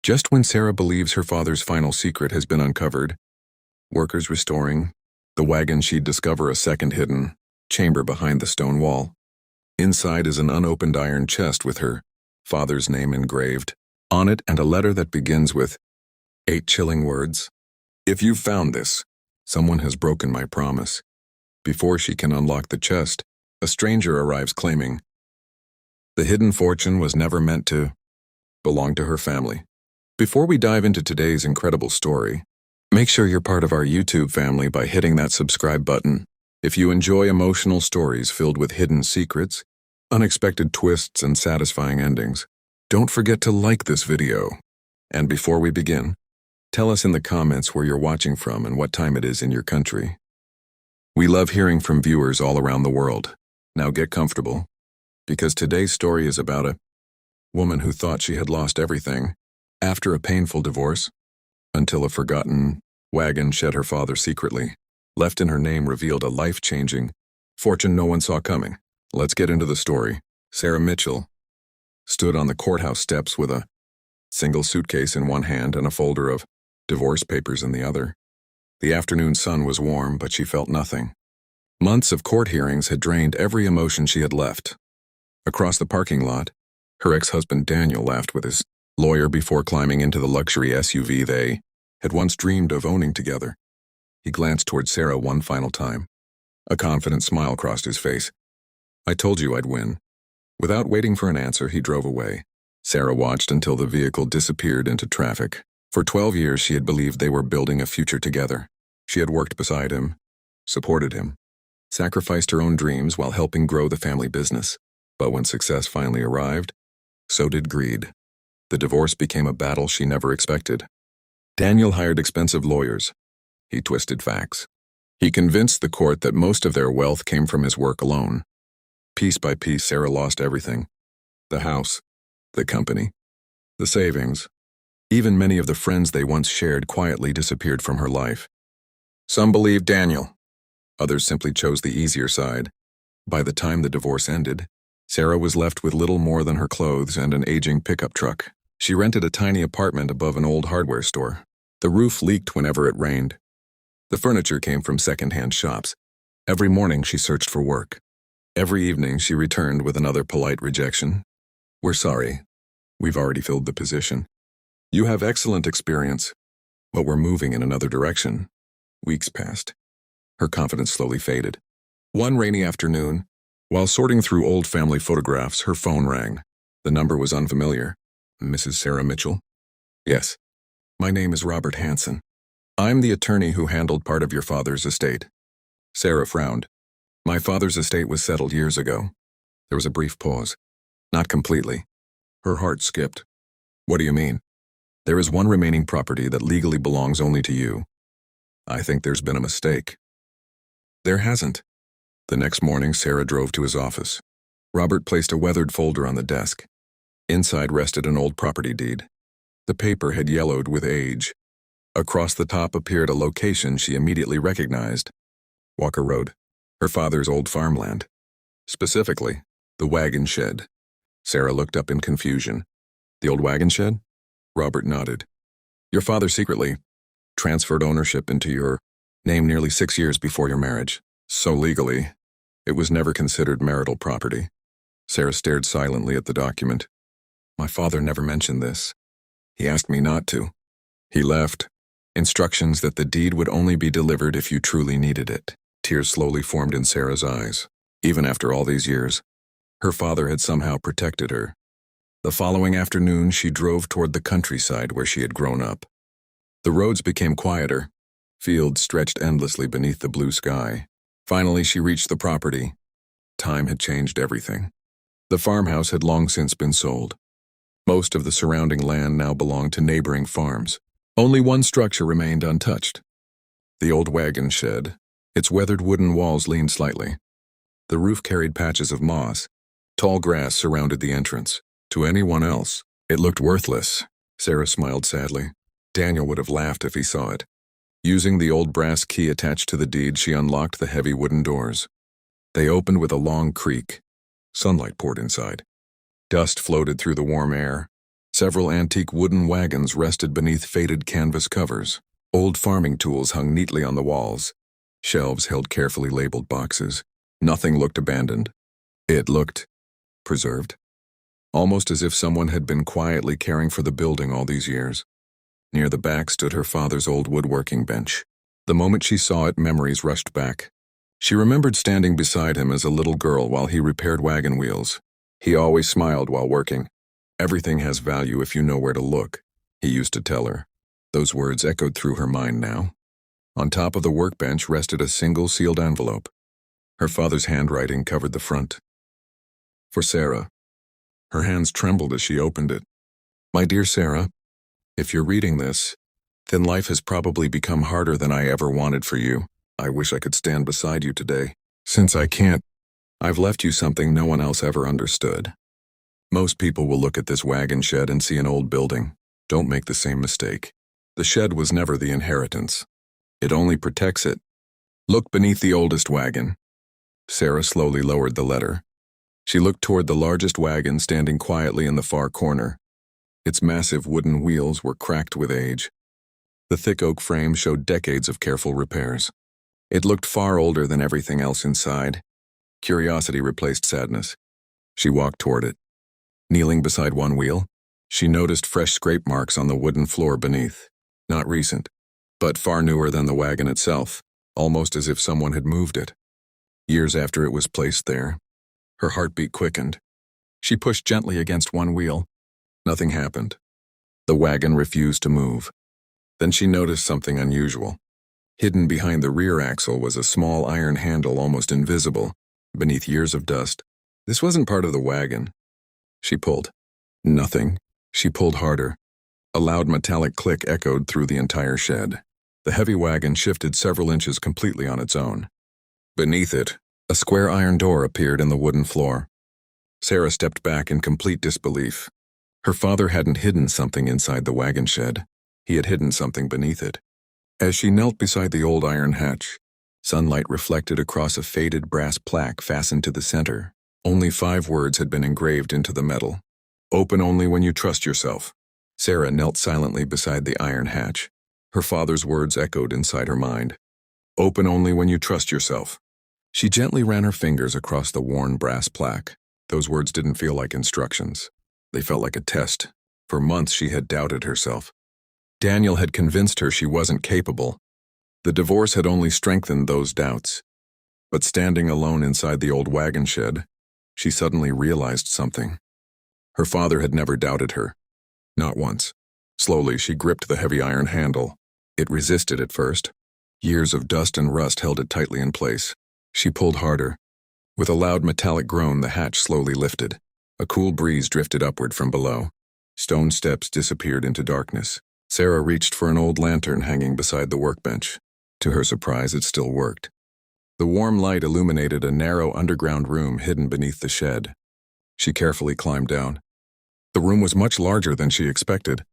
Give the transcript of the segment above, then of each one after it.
Just when Sarah believes her father's final secret has been uncovered, workers restoring the wagon, she'd discover a second hidden chamber behind the stone wall. Inside is an unopened iron chest with her father's name engraved on it and a letter that begins with 8 chilling words. If you've found this, someone has broken my promise. Before she can unlock the chest, a stranger arrives claiming the hidden fortune was never meant to belong to her family. Before we dive into today's incredible story, make sure you're part of our YouTube family by hitting that subscribe button. If you enjoy emotional stories filled with hidden secrets, unexpected twists, and satisfying endings, don't forget to like this video. And before we begin, tell us in the comments where you're watching from and what time it is in your country. We love hearing from viewers all around the world. Now get comfortable, because today's story is about a woman who thought she had lost everything after a painful divorce, until a forgotten wagon shed her father secretly. Left in her name revealed a life-changing fortune no one saw coming. Let's get into the story. Sarah Mitchell stood on the courthouse steps with a single suitcase in one hand and a folder of divorce papers in the other. The afternoon sun was warm, but she felt nothing. Months of court hearings had drained every emotion she had left. Across the parking lot, her ex-husband Daniel laughed with his lawyer before climbing into the luxury SUV they had once dreamed of owning together. He glanced toward Sarah one final time. A confident smile crossed his face. "I told you I'd win." Without waiting for an answer, he drove away. Sarah watched until the vehicle disappeared into traffic. For 12 years, she had believed they were building a future together. She had worked beside him, supported him, sacrificed her own dreams while helping grow the family business. But when success finally arrived, so did greed. The divorce became a battle she never expected. Daniel hired expensive lawyers. He twisted facts. He convinced the court that most of their wealth came from his work alone. Piece by piece, Sarah lost everything. The house, the company, the savings. Even many of the friends they once shared quietly disappeared from her life. Some believed Daniel. Others simply chose the easier side. By the time the divorce ended, Sarah was left with little more than her clothes and an aging pickup truck. She rented a tiny apartment above an old hardware store. The roof leaked whenever it rained. The furniture came from second-hand shops. Every morning she searched for work. Every evening she returned with another polite rejection. "We're sorry. We've already filled the position. You have excellent experience, but we're moving in another direction." Weeks passed. Her confidence slowly faded. One rainy afternoon, while sorting through old family photographs, her phone rang. The number was unfamiliar. "Mrs. Sarah Mitchell?" "Yes. My name is Robert Hanson. I'm the attorney who handled part of your father's estate." Sarah frowned. "My father's estate was settled years ago." There was a brief pause. "Not completely." Her heart skipped. "What do you mean?" "There is one remaining property that legally belongs only to you." "I think there's been a mistake." "There hasn't." The next morning, Sarah drove to his office. Robert placed a weathered folder on the desk. Inside rested an old property deed. The paper had yellowed with age. Across the top appeared a location she immediately recognized: Walker Road, her father's old farmland. Specifically, the wagon shed. Sarah looked up in confusion. "The old wagon shed?" Robert nodded. "Your father secretly transferred ownership into your name nearly 6 years before your marriage. So legally, it was never considered marital property." Sarah stared silently at the document. "My father never mentioned this. He asked me not to. He left instructions that the deed would only be delivered if you truly needed it." Tears slowly formed in Sarah's eyes. Even after all these years, her father had somehow protected her. The following afternoon, she drove toward the countryside where she had grown up. The roads became quieter. Fields stretched endlessly beneath the blue sky. Finally, she reached the property. Time had changed everything. The farmhouse had long since been sold. Most of the surrounding land now belonged to neighboring farms. Only one structure remained untouched: the old wagon shed. Its weathered wooden walls leaned slightly. The roof carried patches of moss. Tall grass surrounded the entrance. To anyone else, it looked worthless. Sarah smiled sadly. Daniel would have laughed if he saw it. Using the old brass key attached to the deed, she unlocked the heavy wooden doors. They opened with a long creak. Sunlight poured inside. Dust floated through the warm air. Several antique wooden wagons rested beneath faded canvas covers. Old farming tools hung neatly on the walls. Shelves held carefully labeled boxes. Nothing looked abandoned. It looked preserved, almost as if someone had been quietly caring for the building all these years. Near the back stood her father's old woodworking bench. The moment she saw it, memories rushed back. She remembered standing beside him as a little girl while he repaired wagon wheels. He always smiled while working. "Everything has value if you know where to look," he used to tell her. Those words echoed through her mind now. On top of the workbench rested a single sealed envelope. Her father's handwriting covered the front. For Sarah. Her hands trembled as she opened it. "My dear Sarah, if you're reading this, then life has probably become harder than I ever wanted for you. I wish I could stand beside you today. Since I can't, I've left you something no one else ever understood. Most people will look at this wagon shed and see an old building. Don't make the same mistake. The shed was never the inheritance. It only protects it. Look beneath the oldest wagon." Sarah slowly lowered the letter. She looked toward the largest wagon standing quietly in the far corner. Its massive wooden wheels were cracked with age. The thick oak frame showed decades of careful repairs. It looked far older than everything else inside. Curiosity replaced sadness. She walked toward it. Kneeling beside one wheel, she noticed fresh scrape marks on the wooden floor beneath. Not recent, but far newer than the wagon itself, almost as if someone had moved it. Years after it was placed there, her heartbeat quickened. She pushed gently against one wheel. Nothing happened. The wagon refused to move. Then she noticed something unusual. Hidden behind the rear axle was a small iron handle, almost invisible, beneath years of dust. This wasn't part of the wagon. She pulled. Nothing. She pulled harder. A loud metallic click echoed through the entire shed. The heavy wagon shifted several inches completely on its own. Beneath it, a square iron door appeared in the wooden floor. Sarah stepped back in complete disbelief. Her father hadn't hidden something inside the wagon shed. He had hidden something beneath it. As she knelt beside the old iron hatch, sunlight reflected across a faded brass plaque fastened to the center. Only 5 words had been engraved into the metal. "Open only when you trust yourself." Sarah knelt silently beside the iron hatch. Her father's words echoed inside her mind. "Open only when you trust yourself." She gently ran her fingers across the worn brass plaque. Those words didn't feel like instructions. They felt like a test. For months she had doubted herself. Daniel had convinced her she wasn't capable. The divorce had only strengthened those doubts. But standing alone inside the old wagon shed, she suddenly realized something. Her father had never doubted her. Not once. Slowly, she gripped the heavy iron handle. It resisted at first. Years of dust and rust held it tightly in place. She pulled harder. With a loud metallic groan, the hatch slowly lifted. A cool breeze drifted upward from below. Stone steps disappeared into darkness. Sarah reached for an old lantern hanging beside the workbench. To her surprise, it still worked. The warm light illuminated a narrow underground room hidden beneath the shed. She carefully climbed down. The room was much larger than she expected.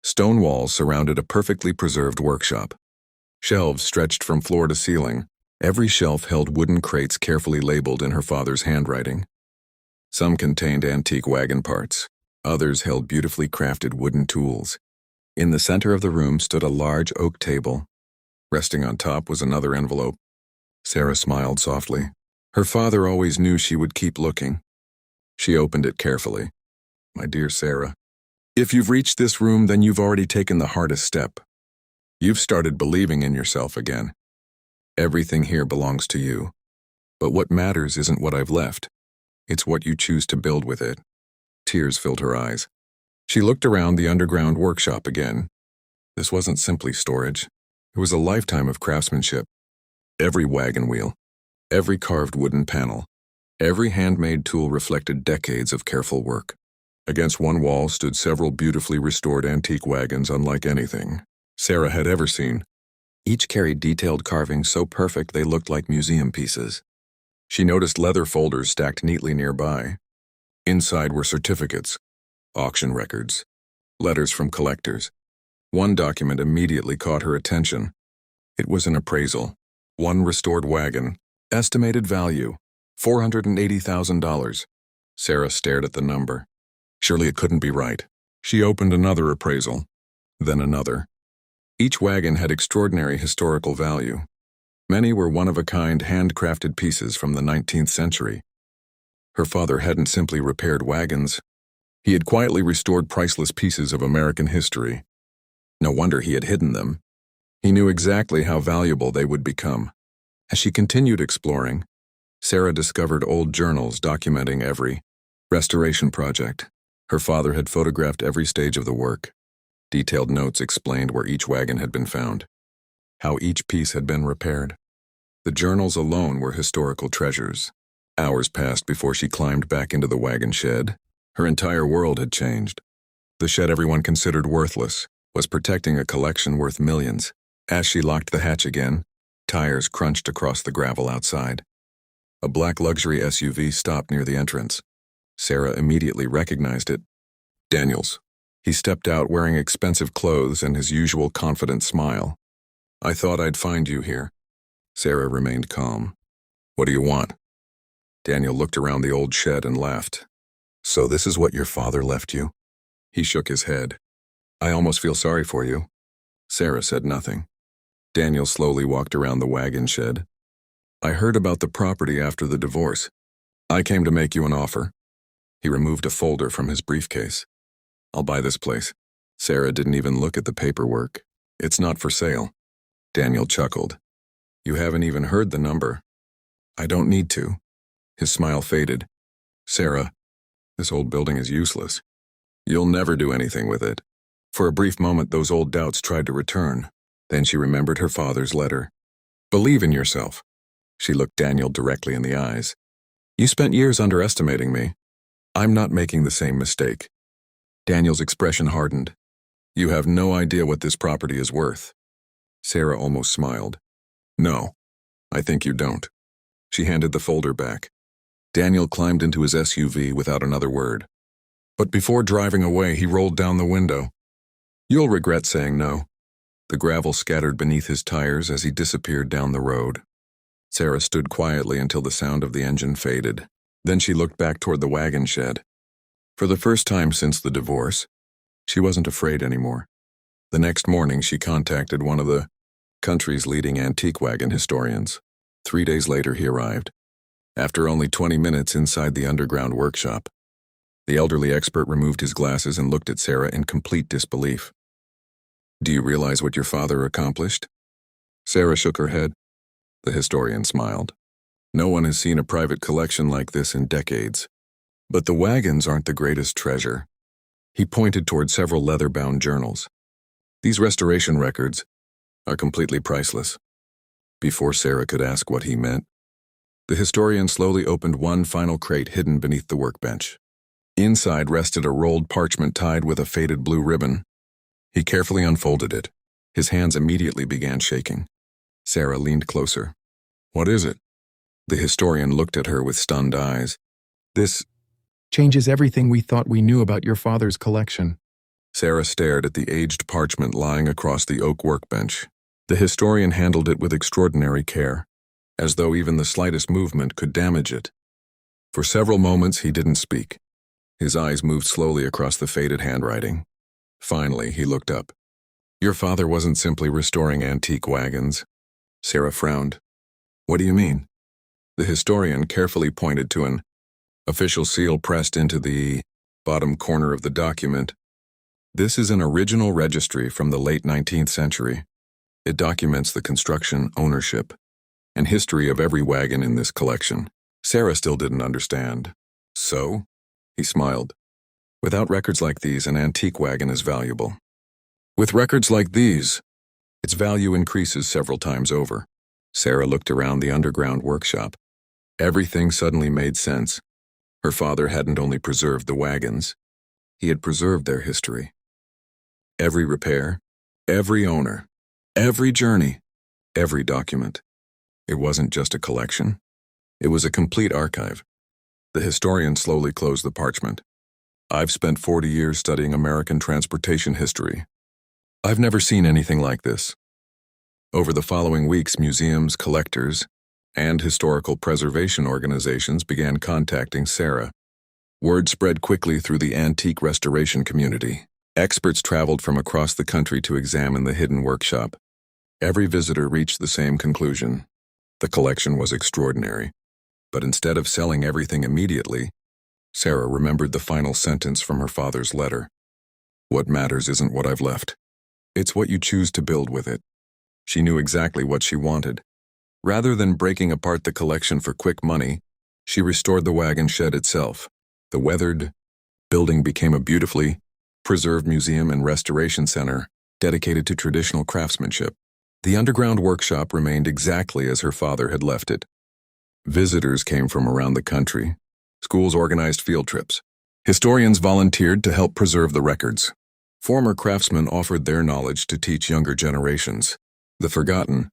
Stone walls surrounded a perfectly preserved workshop. Shelves stretched from floor to ceiling. Every shelf held wooden crates carefully labeled in her father's handwriting. Some contained antique wagon parts. Others held beautifully crafted wooden tools. In the center of the room stood a large oak table. Resting on top was another envelope. Sarah smiled softly. Her father always knew she would keep looking. She opened it carefully. "My dear Sarah, if you've reached this room, then you've already taken the hardest step. You've started believing in yourself again. Everything here belongs to you. But what matters isn't what I've left. It's what you choose to build with it." Tears filled her eyes. She looked around the underground workshop again. This wasn't simply storage. It was a lifetime of craftsmanship. Every wagon wheel, every carved wooden panel, every handmade tool reflected decades of careful work. Against one wall stood several beautifully restored antique wagons unlike anything Sarah had ever seen. Each carried detailed carvings so perfect they looked like museum pieces. She noticed leather folders stacked neatly nearby. Inside were certificates, auction records, letters from collectors. One document immediately caught her attention. It was an appraisal. One restored wagon. Estimated value, $480,000. Sarah stared at the number. Surely it couldn't be right. She opened another appraisal, then another. Each wagon had extraordinary historical value. Many were one-of-a-kind handcrafted pieces from the 19th century. Her father hadn't simply repaired wagons. He had quietly restored priceless pieces of American history. No wonder he had hidden them. He knew exactly how valuable they would become. As she continued exploring, Sarah discovered old journals documenting every restoration project. Her father had photographed every stage of the work. Detailed notes explained where each wagon had been found, how each piece had been repaired. The journals alone were historical treasures. Hours passed before she climbed back into the wagon shed. Her entire world had changed. The shed everyone considered worthless was protecting a collection worth millions. As she locked the hatch again, tires crunched across the gravel outside. A black luxury SUV stopped near the entrance. Sarah immediately recognized it. Daniel's. He stepped out wearing expensive clothes and his usual confident smile. "I thought I'd find you here." Sarah remained calm. "What do you want?" Daniel looked around the old shed and laughed. "So this is what your father left you?" He shook his head. "I almost feel sorry for you." Sarah said nothing. Daniel slowly walked around the wagon shed. "I heard about the property after the divorce. I came to make you an offer." He removed a folder from his briefcase. "I'll buy this place." Sarah didn't even look at the paperwork. "It's not for sale." Daniel chuckled. "You haven't even heard the number." "I don't need to." His smile faded. "Sarah, this old building is useless. You'll never do anything with it." For a brief moment, those old doubts tried to return. Then she remembered her father's letter. "Believe in yourself." She looked Daniel directly in the eyes. "You spent years underestimating me. I'm not making the same mistake." Daniel's expression hardened. "You have no idea what this property is worth." Sarah almost smiled. "No, I think you don't." She handed the folder back. Daniel climbed into his SUV without another word. But before driving away, he rolled down the window. "You'll regret saying no." The gravel scattered beneath his tires as he disappeared down the road. Sarah stood quietly until the sound of the engine faded. Then she looked back toward the wagon shed. For the first time since the divorce, she wasn't afraid anymore. The next morning, she contacted one of the country's leading antique wagon historians. 3 days later, he arrived. After only 20 minutes inside the underground workshop, the elderly expert removed his glasses and looked at Sarah in complete disbelief. "Do you realize what your father accomplished?" Sarah shook her head. The historian smiled. "No one has seen a private collection like this in decades. But the wagons aren't the greatest treasure." He pointed toward several leather-bound journals. "These restoration records are completely priceless." Before Sarah could ask what he meant, the historian slowly opened one final crate hidden beneath the workbench. Inside rested a rolled parchment tied with a faded blue ribbon. He carefully unfolded it. His hands immediately began shaking. Sarah leaned closer. "What is it?" The historian looked at her with stunned eyes. "This changes everything we thought we knew about your father's collection." Sarah stared at the aged parchment lying across the oak workbench. The historian handled it with extraordinary care, as though even the slightest movement could damage it. For several moments he didn't speak. His eyes moved slowly across the faded handwriting. Finally, he looked up. "Your father wasn't simply restoring antique wagons." Sarah frowned. "What do you mean?" The historian carefully pointed to an official seal pressed into the bottom corner of the document. "This is an original registry from the late 19th century. It documents the construction, ownership, and history of every wagon in this collection." Sarah still didn't understand. "So?" He smiled. "Without records like these, an antique wagon is valuable. With records like these, its value increases several times over." Sarah looked around the underground workshop. Everything suddenly made sense. Her father hadn't only preserved the wagons, he had preserved their history. Every repair, every owner, every journey, every document. It wasn't just a collection. It was a complete archive. The historian slowly closed the parchment. "I've spent 40 years studying American transportation history. I've never seen anything like this." Over the following weeks, museums, collectors, and historical preservation organizations began contacting Sarah. Word spread quickly through the antique restoration community. Experts traveled from across the country to examine the hidden workshop. Every visitor reached the same conclusion. The collection was extraordinary. But instead of selling everything immediately, Sarah remembered the final sentence from her father's letter. "What matters isn't what I've left. It's what you choose to build with it." She knew exactly what she wanted. Rather than breaking apart the collection for quick money, she restored the wagon shed itself. The weathered building became a beautifully preserved museum and restoration center dedicated to traditional craftsmanship. The underground workshop remained exactly as her father had left it. Visitors came from around the country. Schools organized field trips. Historians volunteered to help preserve the records. Former craftsmen offered their knowledge to teach younger generations. The forgotten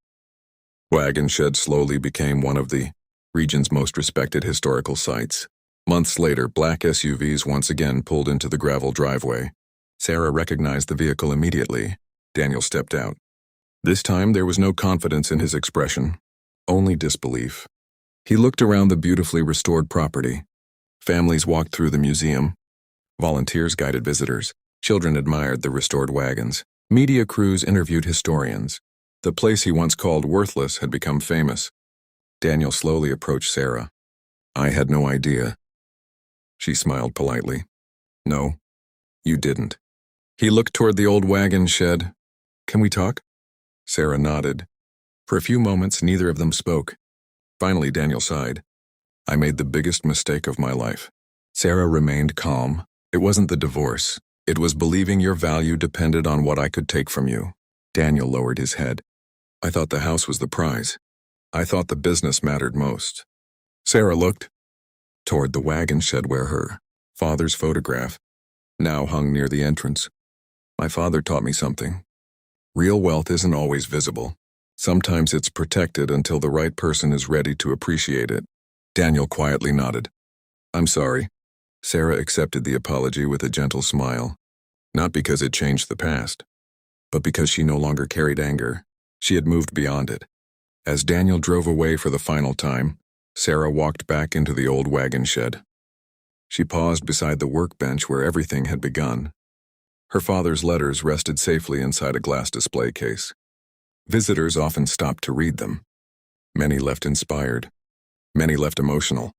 wagon shed slowly became one of the region's most respected historical sites. Months later, black SUVs once again pulled into the gravel driveway. Sarah recognized the vehicle immediately. Daniel stepped out. This time there was no confidence in his expression, only disbelief. He looked around the beautifully restored property. Families walked through the museum. Volunteers guided visitors. Children admired the restored wagons. Media crews interviewed historians. The place he once called worthless had become famous. Daniel slowly approached Sarah. "I had no idea." She smiled politely. "No, you didn't." He looked toward the old wagon shed. "Can we talk?" Sarah nodded. For a few moments, neither of them spoke. Finally, Daniel sighed. "I made the biggest mistake of my life." Sarah remained calm. "It wasn't the divorce. It was believing your value depended on what I could take from you." Daniel lowered his head. "I thought the house was the prize. I thought the business mattered most." Sarah looked toward the wagon shed where her father's photograph now hung near the entrance. "My father taught me something. Real wealth isn't always visible. Sometimes it's protected until the right person is ready to appreciate it." Daniel quietly nodded. "I'm sorry." Sarah accepted the apology with a gentle smile. Not because it changed the past, but because she no longer carried anger. She had moved beyond it. As Daniel drove away for the final time, Sarah walked back into the old wagon shed. She paused beside the workbench where everything had begun. Her father's letters rested safely inside a glass display case. Visitors often stopped to read them. Many left inspired. Many left emotional.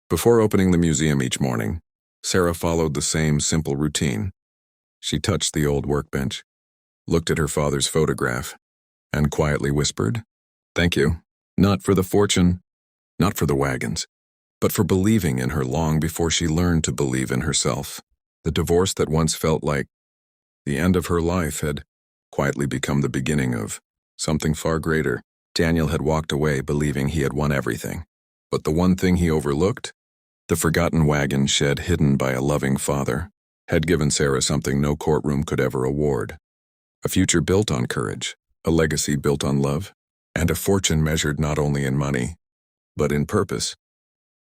Before opening the museum each morning, Sarah followed the same simple routine. She touched the old workbench, looked at her father's photograph, and quietly whispered, "Thank you. Not for the fortune, not for the wagons, but for believing in her long before she learned to believe in herself." The divorce that once felt like the end of her life had quietly become the beginning of something far greater. Daniel had walked away believing he had won everything. But the one thing he overlooked, the forgotten wagon shed hidden by a loving father, had given Sarah something no courtroom could ever award. A future built on courage, a legacy built on love, and a fortune measured not only in money, but in purpose.